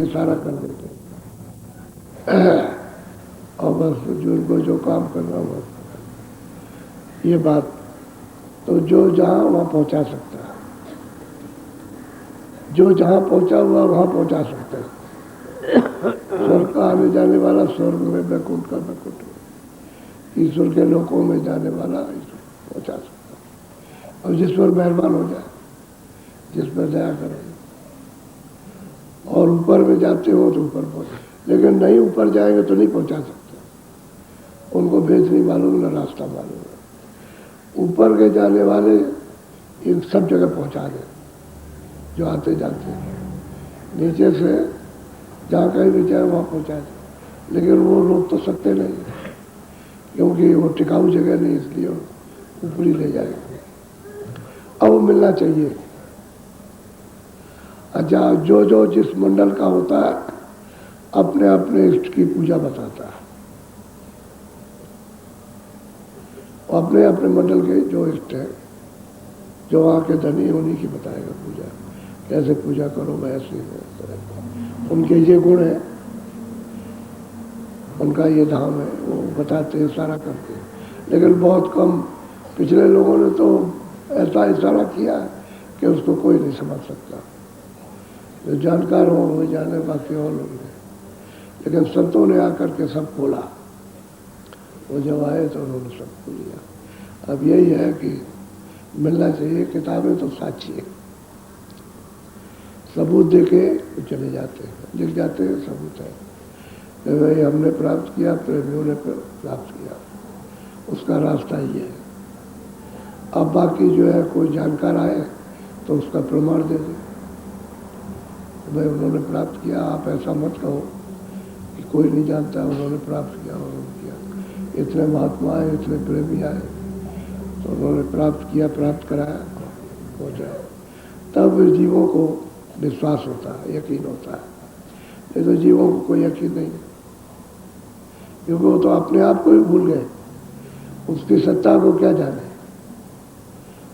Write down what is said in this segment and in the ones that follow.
इशारा कर देते और बस उनको जो काम करना हो ये बात। तो जो जहाँ वहाँ पहुँचा सकता है, जो जहाँ पहुँचा हुआ वहाँ पहुँचा सकता है। स्वर्ग का आने जाने वाला स्वर्ग में, वैकुंठ का वैकुंठ में, ईश्वर के लोकों में जाने वाला ईश्वर पहुँचा सकता है। और जिस पर मेहरबान हो जाए, जिस पर दया करे, और ऊपर में जाते हो तो ऊपर पहुँचे, लेकिन नहीं ऊपर जाएंगे तो नहीं पहुँचा सकते। उनको भेद नहीं मालूम, ना रास्ता मालूम है। ऊपर के जाने वाले इन सब जगह पहुँचा दें जो आते जाते हैं। नीचे से जहाँ कहीं भी जाए वहाँ पहुँचा दें, लेकिन वो रोक तो सकते नहीं, क्योंकि वो टिकाऊ जगह नहीं, इसलिए ऊपरी ले जाएंगे। अब वो मिलना चाहिए। अच्छा, जो जो जिस मंडल का होता है अपने अपने इष्ट की पूजा बताता है। अपने अपने मंडल के जो इष्ट है, जो वहाँ के धनी, उन्हीं की बताएगा पूजा, कैसे पूजा करो। वैसे उनके ये गुण है, उनका ये धाम है, वो बताते हैं, इशारा करते हैं। लेकिन बहुत कम पिछले लोगों ने तो ऐसा इशारा किया कि उसको कोई नहीं समझ सकता। जो जानकार हो वो जाने, बाकी और लोग नहीं। लेकिन संतों ने आकर के सब खोला। वो जब आए तो उन्होंने सब खोल लिया। अब यही है कि मिलना चाहिए। किताबें तो साक्षी है, सबूत देके चले जाते हैं, लिख जाते हैं, सबूत है। भाई हमने प्राप्त किया, प्रेमियों ने प्राप्त किया, उसका रास्ता ये है। अब बाकी जो है कोई जानकार आए तो उसका प्रमाण दे दे, भाई उन्होंने प्राप्त किया। आप ऐसा मत कहो कि कोई नहीं जानता, उन्होंने प्राप्त किया, उन्होंने किया। इतने महात्मा आए, इतने प्रेमी आए, तो उन्होंने प्राप्त किया, प्राप्त कराया, हो जाए। तब जीवों को विश्वास होता है, यकीन होता है। नहीं तो जीवों को कोई यकीन नहीं, क्योंकि वो तो अपने आप को ही भूल गए, उसकी सत्ता को क्या जाने।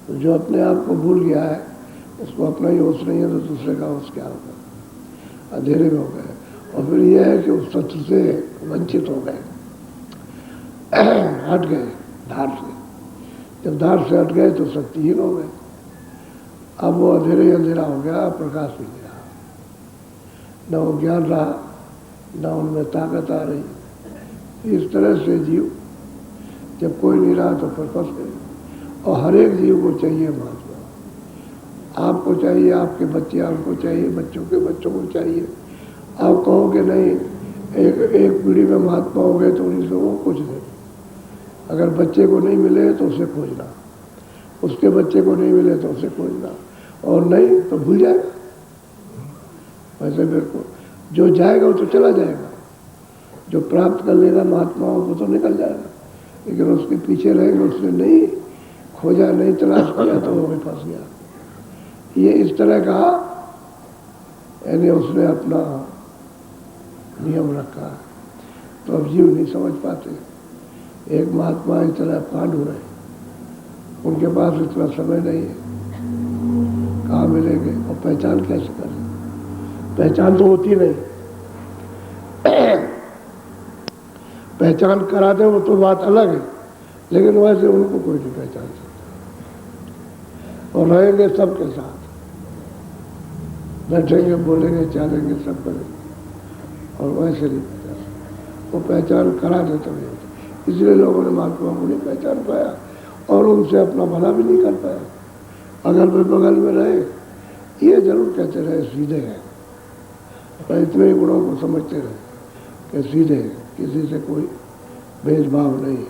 तो जो अपने आप को भूल गया है, उसको अपना ही होश नहीं है, तो दूसरे का होश क्या होगा। अंधेरे में हो गए। और फिर यह है कि उस सत्य से वंचित हो गए, हट गए धार से। जब धार से हट गए तो शक्तिहीन हो गए। अब वो अंधेरे ही अंधेरा हो गया, प्रकाश भी नहीं रहा, न वो ज्ञान रहा, न उनमें ताकत आ रही। इस तरह से जीव जब कोई नहीं रहा तो फिर फंस गए। और हर एक जीव को चाहिए महात्मा। आपको चाहिए, आपके बच्चे आपको चाहिए, बच्चों के बच्चों को चाहिए। आप कहो कि नहीं, एक पीढ़ी में महात्मा हो गए तो उन्हीं लोगों को कुछ दे। अगर बच्चे को नहीं मिले तो उसे खोजना, उसके बच्चे को नहीं मिले तो उसे खोजना, और नहीं तो भूल जाएगा। वैसे मेरे को जो जाएगा वो तो चला जाएगा, जो प्राप्त कर लेगा महात्माओं को तो निकल जाएगा। लेकिन उसके पीछे रहेंगे, उसने नहीं खोजा, नहीं तलाश किया, तो वो भी फंस गया। ये इस तरह का, यानी उसने अपना नियम रखा। तो अब जीव नहीं समझ पाते। एक महात्मा इस तरह पांडु रहे, उनके पास इतना समय नहीं है, कहाँ मिलेंगे और पहचान कैसे करें। पहचान तो होती नहीं, पहचान करा दे वो तो बात अलग है, लेकिन वैसे उनको कोई नहीं पहचान सकता। और रहेंगे सबके साथ, बैठेंगे, बोलेंगे, चालेंगे, सब करेंगे, और वैसे नहीं पहचान। वो पहचान करा दे तभी होता। इसलिए लोगों ने महात्मा को नहीं पहचान पाया और उनसे अपना भला भी नहीं कर पाया। अगल बगल में रहे, ये जरूर कहते रहे सीधे हैं, पर इतने ही गुणों को समझते रहे कि सीधे हैं, किसी से कोई भेदभाव नहीं है।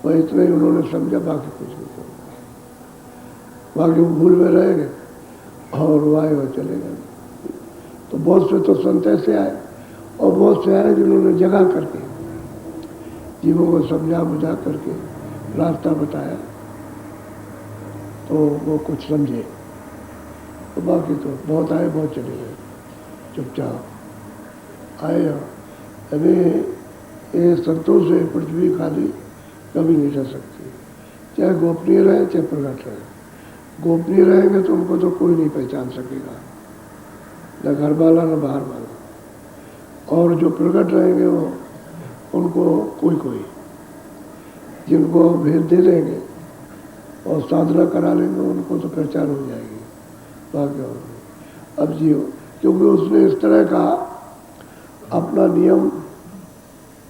वह इतने ही उन्होंने समझा, बाकी कुछ नहीं समझा। बाकी भूल में रहेंगे और वाए वो चले गए। तो बहुत से तो संत ऐसे आए और बहुत से आए जिन्होंने जगा करके जीवों को समझा बुझा करके रास्ता बताया, तो वो कुछ समझे। तो बाकी तो बहुत आए, बहुत चले गए, चुपचाप आए। अभी ये संतों से पृथ्वी खाली कभी नहीं रह सकती, चाहे गोपनीय रहे चाहे प्रकट रहे। गोपनीय रहेंगे तो उनको तो कोई नहीं पहचान सकेगा, न घर वाला न बाहर वाला। और जो प्रकट रहेंगे वो उनको कोई कोई जिनको भेद दे देंगे और साधना करा लेंगे उनको तो पहचान हो जाएगी, बाकी और नहीं। अब जियो, क्योंकि उसने इस तरह का अपना नियम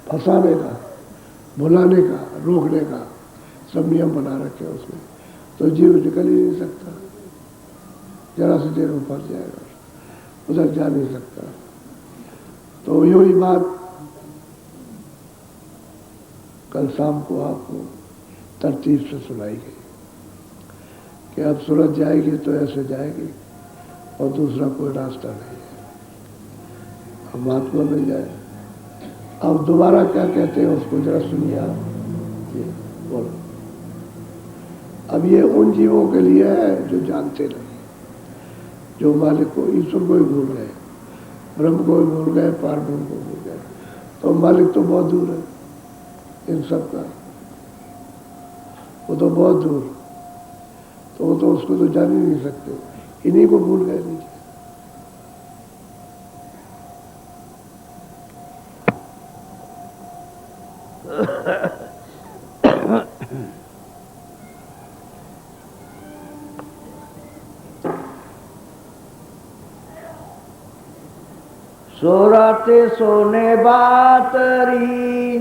फंसाने का, भुलाने का, रोकने का सब नियम बना रखे उसने, तो जीव निकल ही नहीं सकता, जरा सी देर में फंस जाएगा, उधर जा नहीं सकता। तो यूँ ही बात कल शाम को आपको तरतीब से सुनाई गई कि अब सूरत जाएगी तो ऐसे जाएगी और दूसरा कोई रास्ता नहीं है, अब महात्मा मिल जाए। अब दोबारा क्या कहते हैं उसको जरा सुनिए आप, बोलो। अब ये उन जीवों के लिए है जो जानते नहीं, जो मालिक को, ईश्वर को ही भूल गए, ब्रह्म को ही भूल गए, पार ब्रह्म को भूल गए, तो मालिक तो बहुत दूर है इन सब का, वो तो बहुत दूर, तो वो तो उसको तो जान ही नहीं सकते, इन्हीं को भूल गए नीचे। सूरत सोने बातरी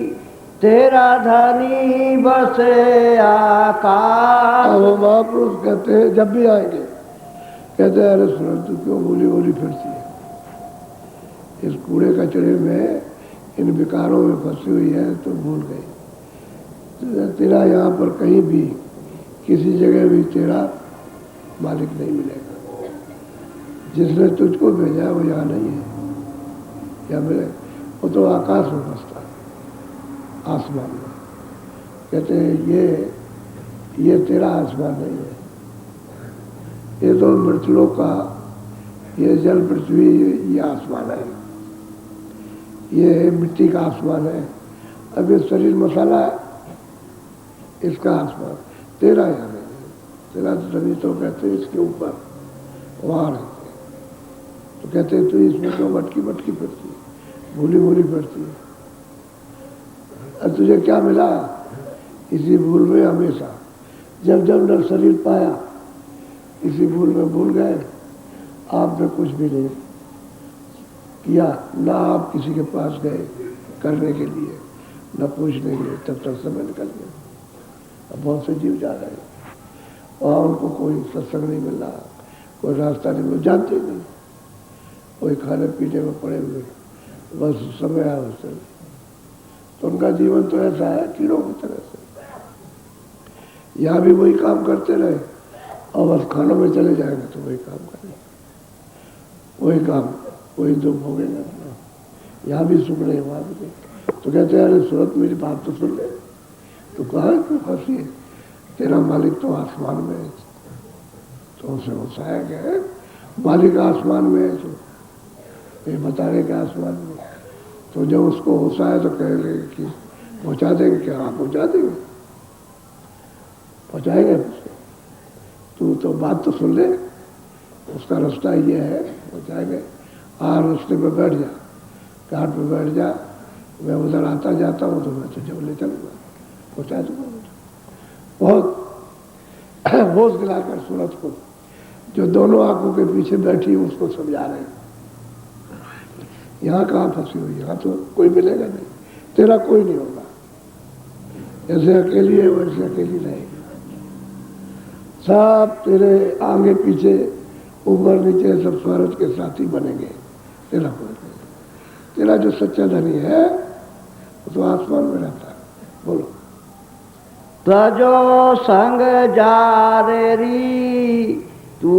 तेरा धनी बसे आकाश। वो महापुरुष कहते हैं जब भी आएंगे कहते हैं अरे सूरत तू क्यों बोली बोली फिरती है, इस कूड़े कचड़े में इन विकारों में फंसी हुई है तो भूल गई, तेरा यहाँ पर कहीं भी किसी जगह भी तेरा मालिक नहीं मिलेगा, जिसने तुझको भेजा वो यहाँ नहीं है, क्या मिले, वो तो आकाश में बसता है, आसमान में। कहते हैं ये तेरा आसमान नहीं है, ये तो मृतलोक का, ये जल पृथ्वी ये आसमान है, ये मिट्टी का आसमान है, अब ये शरीर मसाला है, इसका आसमान तेरा यहाँ नहीं है, तेरा तभी तो कहते हैं इसके ऊपर वहाँ रहते, तो कहते हैं तू इसमें तो भटकी भटकी फिरती है, भूली भूली फिरती है, अब तुझे क्या मिला इसी भूल में हमेशा, जब जब न शरीर पाया इसी भूल में भूल गए, आपने कुछ भी नहीं किया, ना आप किसी के पास गए करने के लिए, न पूछने के लिए, तब तक समय निकल गया। अब बहुत से जीव जा रहे हैं वहाँ उनको कोई सत्संग नहीं मिल रहा, कोई रास्ता नहीं मिल, जानते नहीं, कोई खाने पीने में पड़े हुए, बस समय आया उससे, तो उनका जीवन तो ऐसा है कीड़ों की तरह से, यहाँ भी वही काम करते रहे और बस खानों में चले जाएंगे तो वही काम करेंगे, वही काम, वही दुख भोगेंगे अपना, यहाँ भी सुख नहीं वहाँ भी नहीं। तो कहते हैं अरे सूरत मेरी बात तो सुन ले, तो कहाँ क्यों फंसी है, तेरा मालिक तो आसमान में है, तो उसे हंसाया गया है, मालिक आसमान में है, तो ये बताने के आसमान में, तो जब उसको होता है तो कहेंगे कि पहुँचा देंगे, क्या हाँ पहुँचा देंगे, पहुँचाएंगे, तू तो बात तो सुन ले, उसका रास्ता ये है, पहुँचाएंगे, रास्ते पे बैठ जा, घाट पे बैठ जा, मैं उधर आता जाता हूँ तो मैं तुझे ले चलूँगा, पहुँचा दूँगा। बहुत होश दिलाकर सूरत को, जो दोनों आंखों के पीछे बैठी उसको समझा रहे हैं, यहाँ कहाँ फंसी हुई, यहाँ तो कोई मिलेगा नहीं, तेरा कोई नहीं होगा, जैसे अकेली है वैसे अकेली रहेगी, सब तेरे आगे पीछे ऊपर नीचे सब स्वार्थ के साथी बनेंगे, तेरा कोई नहीं, तेरा जो सच्चा धनी है वो तो आसमान में रहता है। बोलो। तजो संग जारेरी तू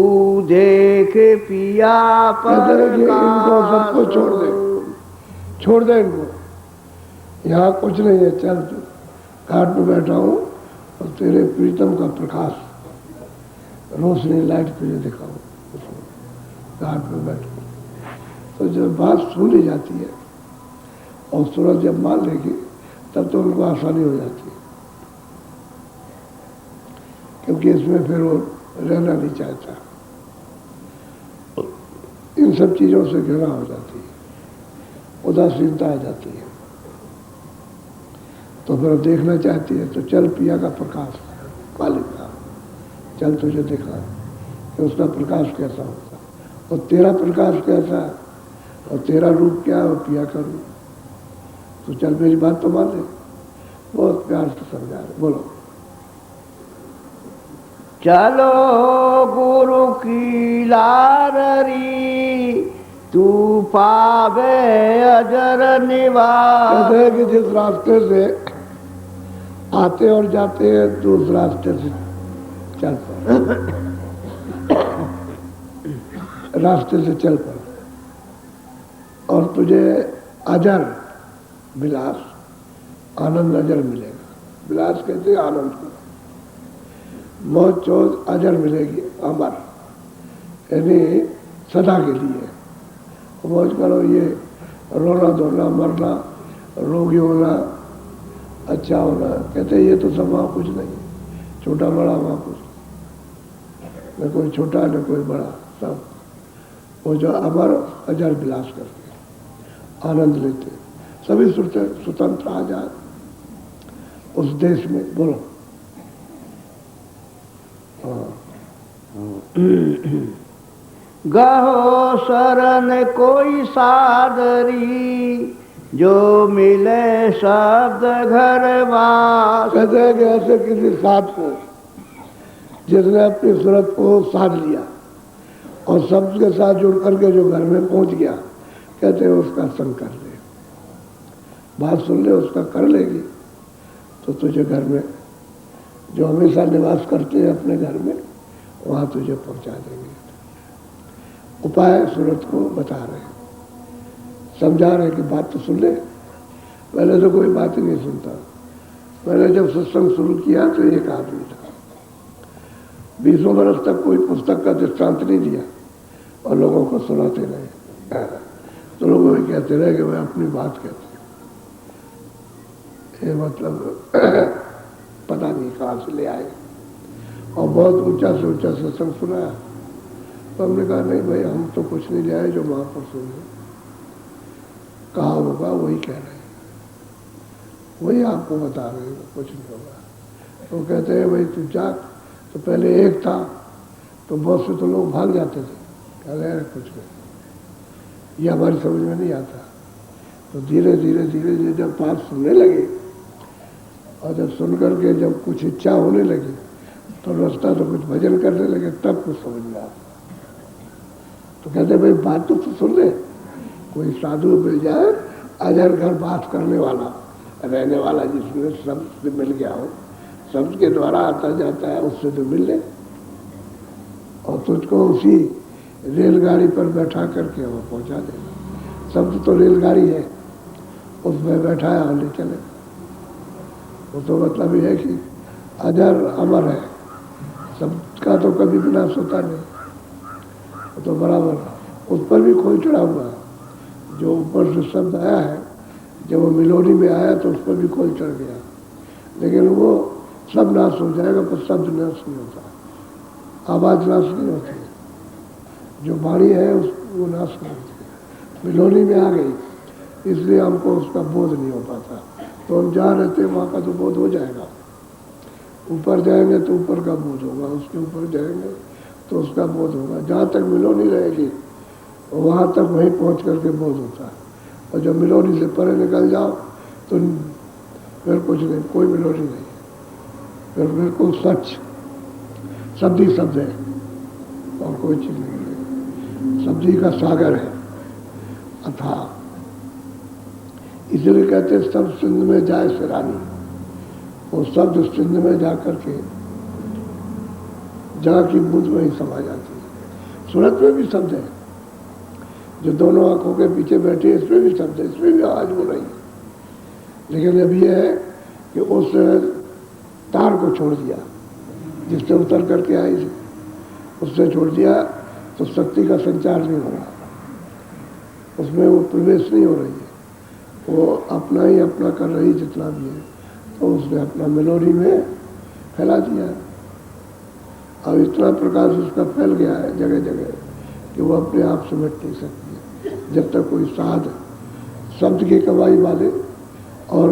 देख पिया पर इनको सबको छोड़ दे इनको, यहाँ कुछ नहीं है, चल तू घाट पे बैठा हूँ और तेरे प्रीतम का प्रकाश रोशनी लाइट तुझे दिखाऊँ, घाट पे बैठ। तो जब बात सुन ली जाती है और सूरज जब मान लेगी तब तो उनको आसानी हो जाती है, क्योंकि इसमें फिर वो रहना नहीं चाहता, इन सब चीज़ों से घृणा हो जाती है, उदासीनता आ जाती है। तो फिर देखना चाहती है तो चल पिया का प्रकाश मालिक का, चल तुझे दिखा कि उसका प्रकाश कैसा होता और तेरा प्रकाश कैसा है और तेरा रूप क्या है और पिया का रूप। तो चल मेरी बात तो मान ले। बहुत प्यार से समझा रहे, बोलो। चलो गुरु की लाररी तू पावे अजर निवास। कहते हैं कि जिस रास्ते से आते और जाते हैं तो उस रास्ते से चल पड़, रास्ते से चल पड़ और तुझे अजर विलास आनंद अजर मिलेगा। विलास कहते हैं आनंद को। मौत चौथ अजर मिलेगी, अमर, यानी सदा के लिए। मौज करो, ये रोना धोना मरना रोगी होना अच्छा होना, कहते हैं ये तो सब वहाँ कुछ नहीं, छोटा बड़ा वहाँ कुछ न कोई छोटा न कोई बड़ा, सब वो जो अमर अजर विलास करके आनंद लेते, सभी स्वतंत्र आजाद उस देश में। बोलो। गहो शरण कोई सादरी जो मिले शब्द घर वास। कहते हैं कि ऐसे किसी साथ को जिसने अपनी सूरत को साध लिया और शब्द के साथ जुड़ करके जो घर में पहुंच गया, कहते हैं उसका संग कर ले, बात सुन ले, उसका कर लेगी तो तुझे घर में जो हमेशा निवास करते हैं अपने घर में वहाँ तुझे पहुँचा देंगे। उपाय सूरत को बता रहे हैं, समझा रहे कि बात तो सुन ले। पहले तो कोई बात ही नहीं सुनता। मैंने जब सत्संग शुरू किया तो एक आदमी था, 20 वर्ष तक कोई पुस्तक का दृष्टांत नहीं दिया और लोगों को सुनाते रहे। तो लोग वही कहते रहे कि मैं अपनी बात कहते, ये मतलब पता नहीं कहाँ से ले आए। और बहुत ऊंचा से ऊंचा सत्संग सुनाया तो हमने कहा नहीं भाई, हम तो कुछ नहीं ले आए, जो महापुरुषों ने कहा होगा वही कह रहे हैं, वही आपको बता रहे हैं, कुछ नहीं होगा। तो कहते हैं भाई तू जा, तो पहले एक था तो बहुत से तो लोग भाग जाते थे, कह रहे कुछ नहीं, ये हमारी समझ में नहीं आता। तो धीरे धीरे धीरे धीरे जब बात सुनने लगे और जब सुन करके जब कुछ इच्छा होने लगी तो रास्ता तो कुछ भजन करने लगे, तब कुछ समझ में आता। तो कहते भाई बात तो सुन ले, कोई साधु मिल जाए अजर घर बात करने वाला, रहने वाला, जिसमें शब्द से मिल गया हो, शब्द के द्वारा आता जाता है, उससे तो मिल ले और तुझको उसी रेलगाड़ी पर बैठा करके वो पहुंचा देगा। शब्द तो रेलगाड़ी है, उसमें बैठा है और ले चले। वो तो मतलब ये है कि अजर अमर है, शब्द का तो कभी विनाश होता नहीं, वो तो बराबर उस पर भी खोल चढ़ा हुआ है। जो ऊपर से शब्द आया है, जब वो मिलोनी में आया तो उस पर भी खोल चढ़ गया, लेकिन वो सब नाश हो जाएगा पर शब्द नाश नहीं होता, आवाज नाश नहीं होती, जो वाणी है वो नाश नहीं होती। मिलोनी में आ गई इसलिए हमको उसका बोध नहीं हो पाता। तो हम जहाँ रहते हैं वहाँ का तो बोध हो जाएगा, ऊपर जाएंगे तो ऊपर का बोध होगा, उसके ऊपर जाएंगे तो उसका बोध होगा। जहाँ तक मिलोनी रहेगी वहाँ तक वहीं पहुँच करके बोध होता है, और जब मिलोनी से परे निकल जाओ तो फिर कुछ नहीं, कोई मिलोनी नहीं, फिर बिल्कुल सच शब्द ही शब्द है और कोई चीज़ नहीं है, शब्द ही का सागर है अथाह। इसलिए कहते सब सिंध में जाए सिरानी, वो शब्द सिंध में जा करके जहाँ की बूंद में ही समा जाती है। सूरत में भी शब्द है, जो दोनों आंखों के पीछे बैठी है इसमें भी शब्द है, इसमें भी आवाज हो रही है, लेकिन अब ये है कि उस तार को छोड़ दिया जिससे उतर करके आई थी, उससे छोड़ दिया तो शक्ति का संचार नहीं हो रहा, उसमें वो प्रवेश नहीं हो रही है, वो अपना ही अपना कर रही जितना भी है, तो उसने अपना मेलोडी में फैला दिया। अब इतना प्रकाश उसका फैल गया है जगह जगह कि वो अपने आप से मिट नहीं सकती जब तक कोई साध शब्द की कमाई वाले और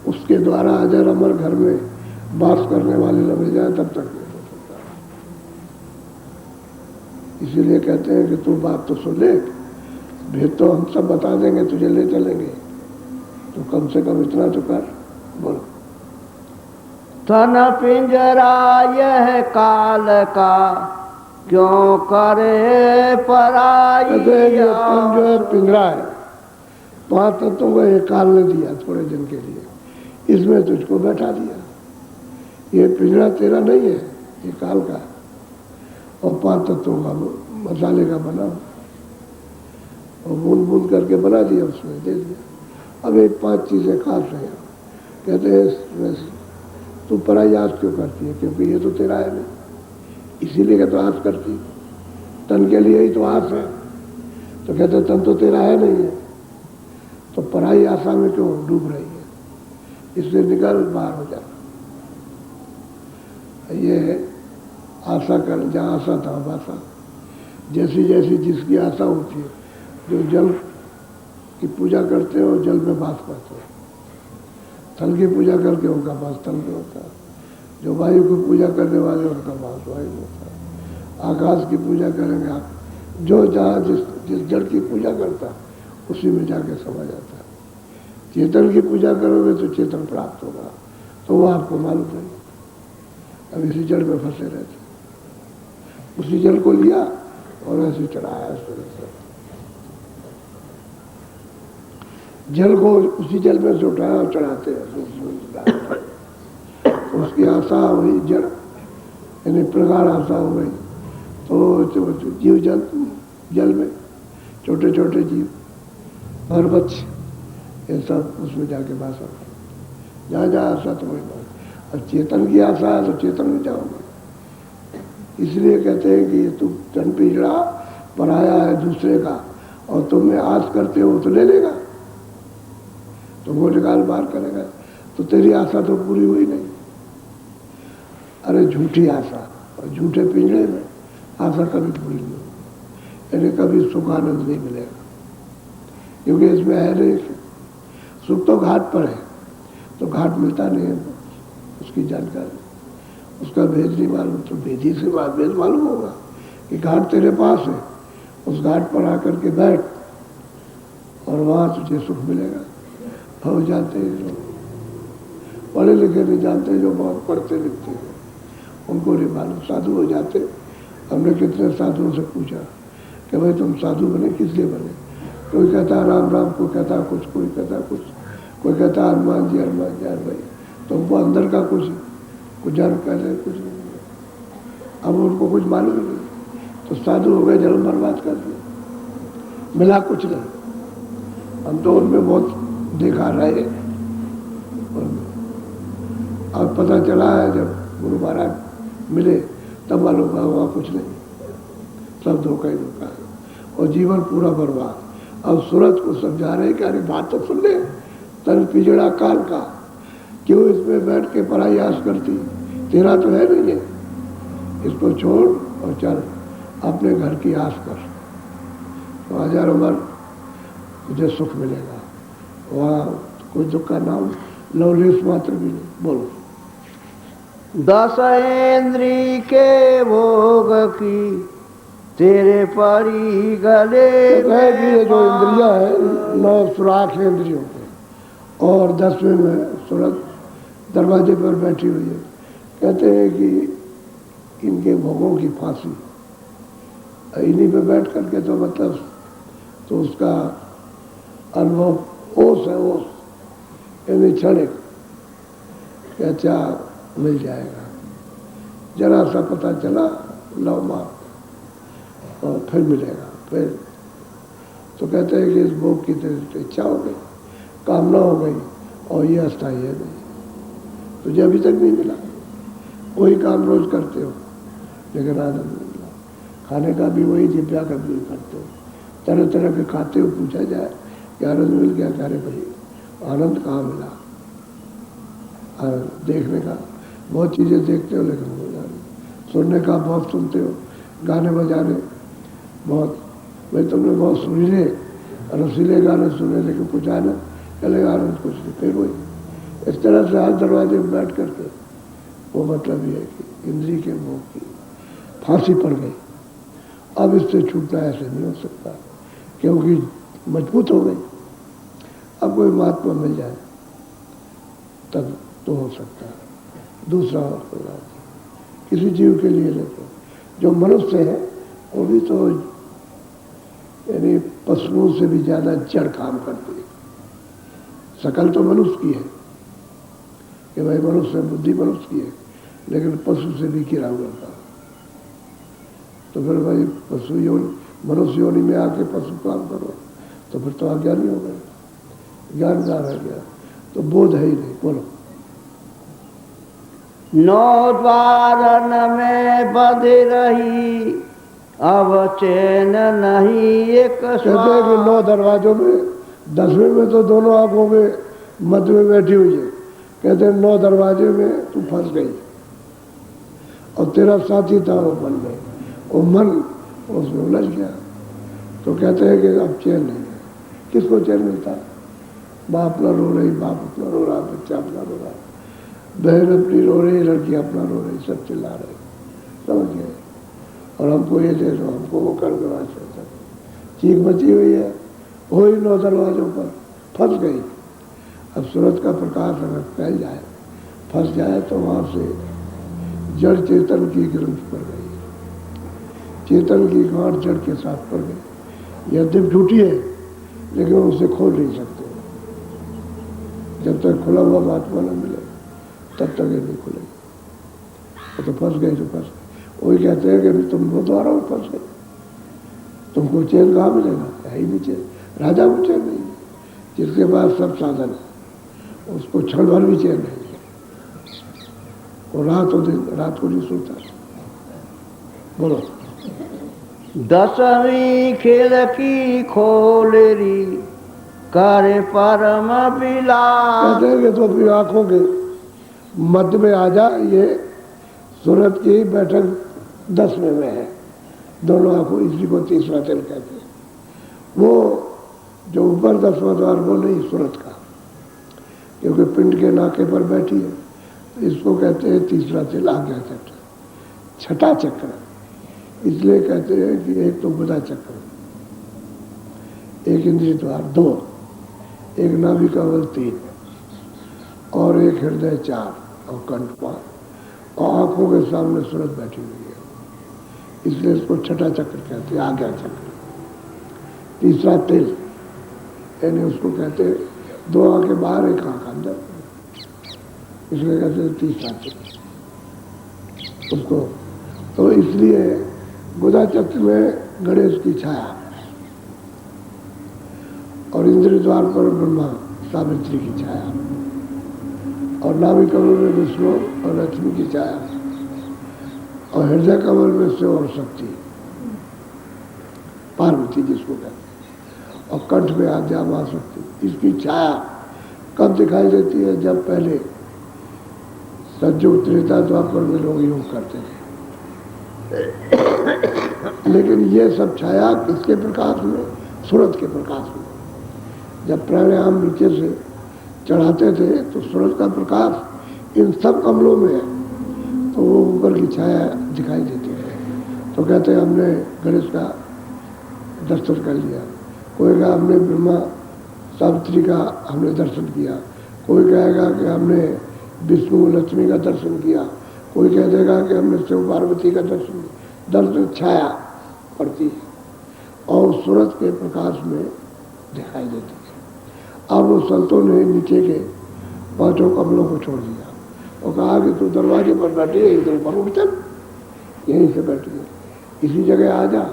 उसके द्वारा अजर अमर घर में वास करने वाले न मिल जाए तब तक नहीं हो सकता। इसीलिए कहते हैं कि तू बात तो सुन ले, भेद तो हम सब बता देंगे, तुझे ले चलेंगे, तो कम से कम इतना तो कर। बोलो। तन पिंजरा यह काल का क्यों करे पराई। कहते हैं कि तन जो है पिंजरा है, 5 तत्वों को एक काल ने दिया थोड़े दिन के लिए, इसमें तुझको बैठा दिया। ये पिंजरा तेरा नहीं है, ये काल का है, और 5 तत्वों का मसाले का बना और बूंद बूंद करके बना दिया, उसमें दे दिया। अब एक 5 चीजें खास हैं। कहते हैं तू पराई आस क्यों करती है, क्योंकि ये तो तेरा है नहीं, इसीलिए कहते आस करती। तन के लिए ही तो आस है, तो कहते तन तो तेरा है नहीं है, तो पराई आशा में क्यों डूब रही है, इसलिए निकल बाहर हो जा। ये आशा कर, जहाँ आशा था आशा, जैसी जैसी जिसकी आशा होती है, जो जल की पूजा करते हो जल में वास करते हो, थल की पूजा करके उनका वास थल में होता है, जो वायु की पूजा करने वाले उनका वास वायु में होता है, आकाश की पूजा करेंगे आप, जो जहाँ जिस जड़ की पूजा करता है उसी में जाके समा जाता है। चेतन की पूजा करोगे तो चेतन प्राप्त होगा, तो वो आपको मालूम नहीं, अब इसी जड़ में फंसे रहते, उसी जल को लिया और ऐसे चढ़ाया इस तरह से, जल को उसी जल में से उठाया और चढ़ाते हैं। उसकी आशा हुई जड़, यानी प्रगाढ़ आशा हो गई, तो जीव जल में छोटे छोटे जीव भरबच्छ ये सब उसमें जाके बास होते, जहाँ जहाँ आशा तो वही बात। अब चेतन की आशा है तो चेतन में जाओगे, इसलिए कहते हैं कि ये तुम तन पिंजरा पराया है दूसरे का, और तुम्हें आस करते हो तो ले लेगा, तुमको निकाल बाहर करेगा, तो तेरी आशा तो पूरी हुई नहीं। अरे झूठी आशा और झूठे पिंजरे में आशा कभी पूरी नहीं होगी, यानी कभी सुख आनंद नहीं मिलेगा, क्योंकि इसमें है नहीं। सुख तो घाट पर है, तो घाट मिलता नहीं है उसकी जानकारी, उसका भेद नहीं मालूम, तो भेदी से भेद मालूम होगा कि घाट तेरे पास है, उस घाट पर आकर के बैठ और वहाँ तुझे सुख मिलेगा। हो जाते हैं जो पढ़े लिखे नहीं जानते, जो बहुत पढ़ते लिखते हैं उनको नहीं मालूम, साधु हो जाते। हमने कितने साधुओं से पूछा कि भाई तुम साधु बने किस लिए बने, कोई कहता राम राम, कोई कहता कुछ, कोई कहता कुछ, कोई कहता हनुमान जी भाई, तुमको अंदर का कुछ जानकारी कुछ नहीं, अब उनको कुछ मालूम नहीं, तो साधु हो गए, जन्म बर्बाद कर दिया, मिला कुछ नहीं। हम तो उनमें बहुत देखा रहे, अब पता चला है जब गुरु महाराज मिले तब मालूम हुआ कुछ नहीं, सब धोखा ही धोखा है, और जीवन पूरा बर्बाद। अब सूरज को समझा रहे कि अरे बात तो सुन ले, तन पिजड़ा काल का, क्यों इसमें बैठ के पराई आस करती, तेरा तो है नहीं है, इसको छोड़ और चल अपने घर की आस कर, तो 1000 उम्र तुझे सुख मिलेगा, वहाँ कोई दुख का नाम लवलेश मात्र भी नहीं। बोलो। 10 इंद्री के भोग की तेरे परी गले है कि ये जो इंद्रियां है 9 सुराख है इंद्रियों के, और 10वें में सूरज दरवाजे पर बैठी हुई है। कहते हैं कि इनके भोगों की फांसी, इन्हीं पे बैठ करके तो मतलब तो उसका अनुभव ओस है, ओस यानी क्षणिक, कि अच्छा मिल जाएगा, जरा सा पता चला लव मार और फिर मिलेगा, फिर तो कहते हैं कि इस भोग की तेरी इच्छा हो गई, कामना हो गई, और ये अस्थायी है नहीं, तुझे अभी तक नहीं मिला। वही काम रोज करते हो लेकिन आनंद नहीं मिला, खाने का भी वही, जिब्या का भी करते हो, तरह तरह के खाते हो, पूछा जाए कि आनंद मिल गया, कह रहे भाई आनंद कहाँ मिला। देखने का बहुत चीज़ें देखते हो लेकिन हो जाने, सुनने का बहुत सुनते हो, गाने बजाने बहुत, भाई तुमने बहुत सुरीले रसीले गाने सुने लेकिन कुछ आया ना, चलेगा आनंद कुछ नहीं, फिर वही। इस तरह से हर दरवाजे में बैठ करके वो मतलब ये है कि इंद्री के मोह की फांसी पड़ गई। अब इससे छूटना ऐसे नहीं हो सकता, क्योंकि मजबूत हो गई। अब कोई महात्मा मिल जाए तब तो हो सकता है। दूसरा और कोई बात नहीं किसी जीव के लिए, लेकिन जो मनुष्य है वो भी तो यानी पशुओं से भी ज्यादा जड़ काम करती है। शकल तो मनुष्य की है कि भाई मनुष्य बुद्धि मनुष्य की है, लेकिन पशु से भी गिरा हुआ था। तो फिर भाई पशु योनि मनुष्य योनि में आके पशु काम करो तो फिर तो अज्ञानी हो गए, ज्ञान कहाँ रह गया, तो बोध है ही नहीं। बोलो। नौ द्वारन में बंधी रही, अब चैन नहीं एक कहते हैं कि 9 दरवाजों में 10वें में तो दोनों आंखों में मध्य में बैठी हुई है। कहते हैं 9 दरवाजे में तू फंस गई और तेरा साथी था वो मन में, वो मन उसमें उलझ गया। तो कहते हैं कि अब चैन नहीं है। किसको चैन मिलता है? बाप अपना रो रही, बाप अपना रो रहा, बच्चा अपना रो रहा, बहन अपनी रो रही, लड़की अपना रो रही, सब चिल्ला रहे, समझ गए। और हमको ये दे दो, हमको वो कर दो, ऐसा चीख मची हुई है। वही 9 दरवाजों पर फंस गई। अब सूरज का प्रकाश अगर फैल जाए, फंस जाए, तो वहाँ से जड़ चेतन की ग्रंथ पड़ गई, चेतन की गांठ जड़ के साथ पड़ गई। यह दिव्य झूठी है, लेकिन उसे खोल नहीं सकते। जब तक खुला हुआ महात्मा न मिले तब तक ये नहीं खुलेगी। वो तो फंस गई, तो फंस गई। वही कहते हैं कि तुम वो द्वारा में फंस गए, तुमको चैन कहाँ मिलेगा? है ही नहीं चैन। राजा को चैन नहीं है, जिसके पास सब साधन है उसको क्षण भर भी चैन नहीं है। वो रात और दिन, रात को नहीं सोता। बोलो। 10वीं खेल की खोलेरी, करे परम बिलास। कहते हैं कि तो अपनी आंखों के मध्य में आ जा। ये सूरत की बैठक 10वें में है, दोनों आंखों, इसी को तीसरा तिल कहते हैं। वो जो ऊपर 10वां द्वार वो नहीं सूरत का, क्योंकि पिंड के नाके पर बैठी है, तो इसको कहते हैं तीसरा तिल, आज्ञा चक्र, छठा चक्र। इसलिए कहते हैं कि एक तो बुधा चक्र, एक इंद्रिय द्वार 2, एक नाभिका बल 3, और एक हृदय 4, और कंठ 5, और आंखों के सामने सूरत बैठी हुई है। इसलिए इसको छठा चक्र कहते हैं, आज्ञा चक्र। तीसरा तिल यानी उसको कहते हैं 2 आंखें बाहर, 1 आंख अंदर, इसलिए कहते हैं तीसरा तिल उसको। तो इसलिए बुधा चक्र में गणेश की छाया, और इंद्रिय द्वार पर ब्रह्मा सावित्री की छाया, और नाभि कमल में विष्णु और लक्ष्मी की छाया, और हृदय कमल में शिव और शक्ति, पार्वती जिसको कहते हैं, और कंठ में आद्या महाशक्ति। इसकी छाया कब दिखाई देती है? जब पहले सतयुग त्रेता द्वापर में लोग योग करते थे। लेकिन ये सब छाया किसके प्रकाश में? सूरज के प्रकाश में। जब प्राणायाम नीचे से चढ़ाते थे तो सूरज का प्रकाश इन सब कमलों में है, तो वो ऊपर की छाया दिखाई देती है। तो कहते हैं हमने गणेश का दर्शन कर लिया, कोई कहा हमने ब्रह्मा सावित्री का हमने दर्शन किया, कोई कहेगा कि हमने विष्णु लक्ष्मी का दर्शन किया, कोई कह देगा कि हमने शिव पार्वती का दर्शन किया। दर्शन छाया पड़ती है और सूरज के प्रकाश में दिखाई देती है। अब वो संतों ने नीचे के 5 कमलों को छोड़ दिया और कहा कि तू दरवाजे पर बैठी है, इधर ऊपर उठ चल, यहीं से बैठी है, इसी जगह आ जा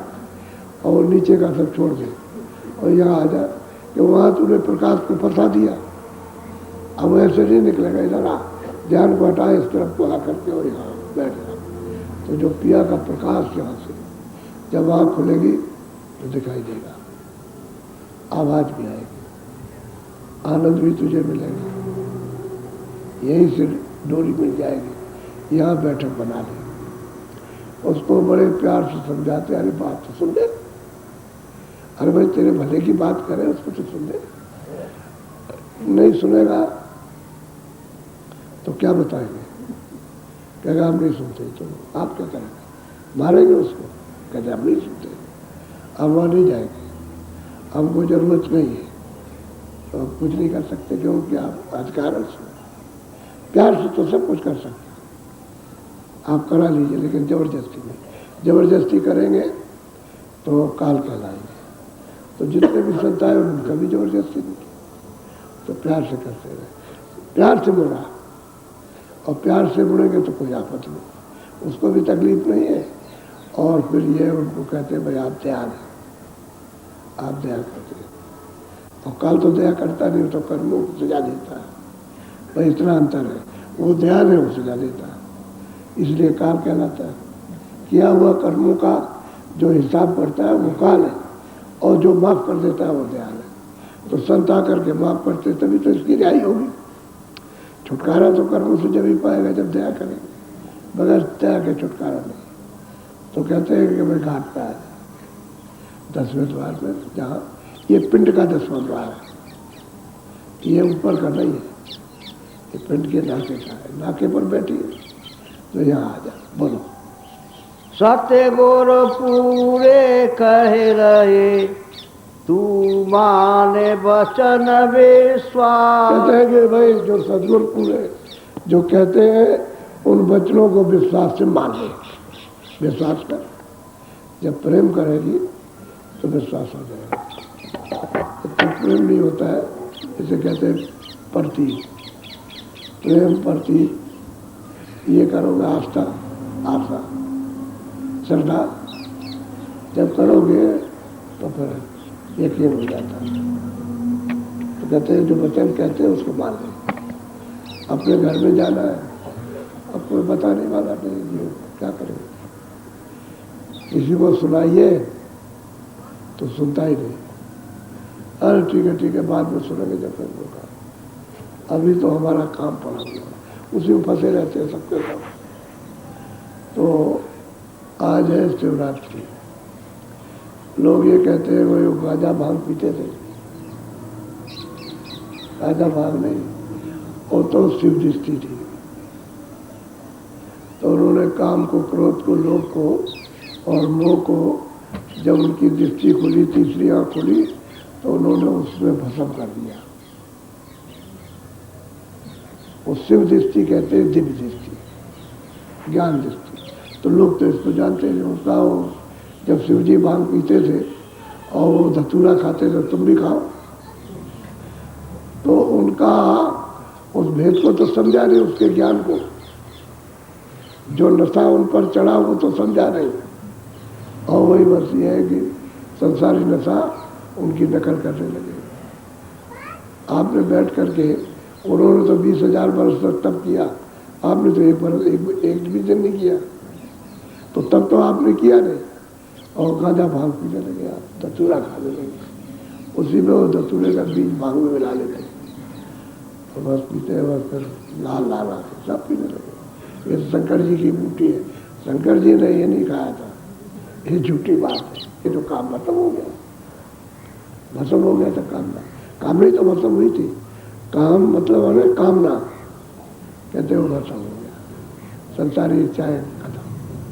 और नीचे का सब छोड़ दे और यहाँ आ जा, कि वहाँ तूने प्रकाश को फंसा दिया। अब ऐसे नहीं निकलेगा, इधर आ, ध्यान को हटा, इस तरफ को आ करके और यहाँ बैठ जा। तो जो पिया का प्रकाश यहाँ से जब आँख खुलेगी तो दिखाई देगा, आवाज भी आएगी, आनंद भी तुझे मिलेगा, यहीं से डोरी मिल जाएगी, यहाँ बैठक बना ले। उसको बड़े प्यार से समझाते, अरे बात तो सुन ले, अरे भाई तेरे भले की बात करे उसको तो सुन ले, नहीं सुनेगा तो क्या बताएंगे, कहेगा हम नहीं सुनते, तो आप क्या करेंगे, मारेंगे उसको, कहते हम नहीं सुनते, अब वहाँ नहीं जाएंगे, हमको जरूरत नहीं है, तो आप कुछ नहीं कर सकते क्योंकि आप अधिकार से प्यार से तो सब कुछ कर सकते, आप करा लीजिए, लेकिन जबरदस्ती नहीं, जबरदस्ती करेंगे तो काल कहलाएंगे। तो जितने भी संत आए उनका भी जबरदस्ती नहीं, तो प्यार से करते रहे, प्यार से मुड़ा, और प्यार से मुड़ेंगे तो कोई आफत नहीं, उसको भी तकलीफ नहीं है। और फिर ये उनको कहते हैं भाई आप दयाल हैं, आप दया करते हैं, और काल तो दया करता नहीं, तो कर्मों को सजा देता है, भाई इतना अंतर है, वो दयाल है, वो सजा देता है, इसलिए काल कहलाता है। किया हुआ कर्मों का जो हिसाब करता है वो काल है, और जो माफ़ कर देता है वो दयाल है। तो संत आकर के माफ़ करते तभी तो इसकी रिहाई होगी। छुटकारा तो कर्मों से जब ही पाएगा जब दया करेंगे, बगैर दया के छुटकारा नहीं। तो कहते हैं कि भाई घाट पे आ जाए 10वें द्वार में, जहाँ ये पिंड का 10वां द्वार है, ये ऊपर का नहीं है, ये पिंड के नाके का है, नाके पर बैठी है, तो यहाँ आ जा, बोलो। सत्य गुरु पूरे कह रहे, तू माने वचन विश्वास। कहते हैं कि भाई जो सदगुरु पूरे जो कहते हैं उन वचनों को विश्वास से मान ले, विश्वास कर, जब प्रेम करेगी तो विश्वास हो जाएगा। तो प्रेम नहीं होता है, इसे कहते हैं प्रति, प्रेम प्रति, ये करोगे आस्था, आशा, श्रद्धा, जब करोगे तो फिर यकीन हो जाता है। तो कहते हैं जो वचन कहते हैं उसको मान ले। अपने घर में जाना है, अब कोई बताने वाला नहीं, क्या करेंगे, किसी को सुनाइए तो सुनता ही नहीं, अरे ठीक है बाद में सुनेंगे जब फिर होगा, अभी तो हमारा काम पड़ा हुआ, उसी में फंसे रहते हैं सबके सब। तो आज है शिवरात्रि, लोग ये कहते हैं वो गांजा भांग पीते थे, गांजा भांग नहीं, वो तो शिव दृष्टि थी। तो उन्होंने काम को, क्रोध को, लोभ को और मोह को, जब उनकी दृष्टि खुली, तीसरी आंख खुली, तो उन्होंने उसमें भस्म कर दिया। वो शिव दृष्टि कहते हैं, दिव्य दृष्टि, ज्ञान दृष्टि। तो लोग तो इसको जानते नहीं, उसका जब शिवजी भांग पीते थे और वो धतूरा खाते थे, तुम भी खाओ, तो उनका उस भेद को तो समझा नहीं, उसके ज्ञान को, जो नशा उन पर चढ़ा वो तो समझा नहीं, और वही बस ये है कि संसारी नशा उनकी नकल करने लगे। आपने बैठ करके, उन्होंने तो 20,000 वर्ष तक तप किया, आपने तो एक भी दिन नहीं किया, तो तब तो आपने किया नहीं, और गांजा भांग पीने लगे, आप धतूरा खाने लगे, उसी में वो धतूरे का बीज भांग में मिला लेते, तो बस पीते बस फिर लाल लाल आके सब पीने लगे। ये शंकर जी की बूटी है, शंकर जी ने ये नहीं खाया था, ये झूठी बात है, ये तो काम खत्म हो गया, भस्म हो गया था कामनी तो भस्म हुई थी, काम मतलब हमें कामना कहते हो भस्म हो गया, संसारी इच्छाएं खत्म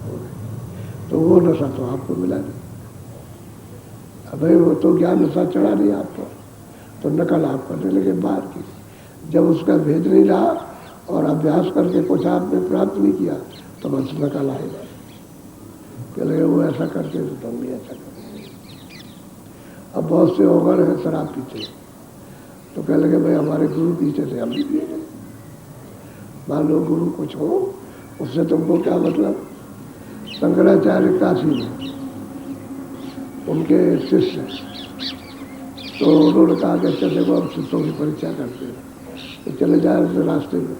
हो गई, तो वो नशा तो आपको मिला नहीं। अब वो तो ज्ञान नशा चढ़ा नहीं आप पर, तो नकल आप करने लगे बाहर की। जब उसका भेद नहीं रहा और अभ्यास करके कुछ आपने प्राप्त नहीं किया, तो बस नकल आएगा, कह लगे वो ऐसा करके तो तुम भी ऐसा करेंगे। अब बहुत से ओगर हैं शराब पीते, तो कह लगे भाई हमारे गुरु पीते थे, हम भी पिए। मान लो गुरु कुछ हो, उससे तुमको क्या मतलब। शंकराचार्य काशी में उनके शिष्य, तो उन्होंने कहा कि अच्छा देखो अब शिष्यों की परीक्षा करते हैं, तो चले जा रहे थे रास्ते में,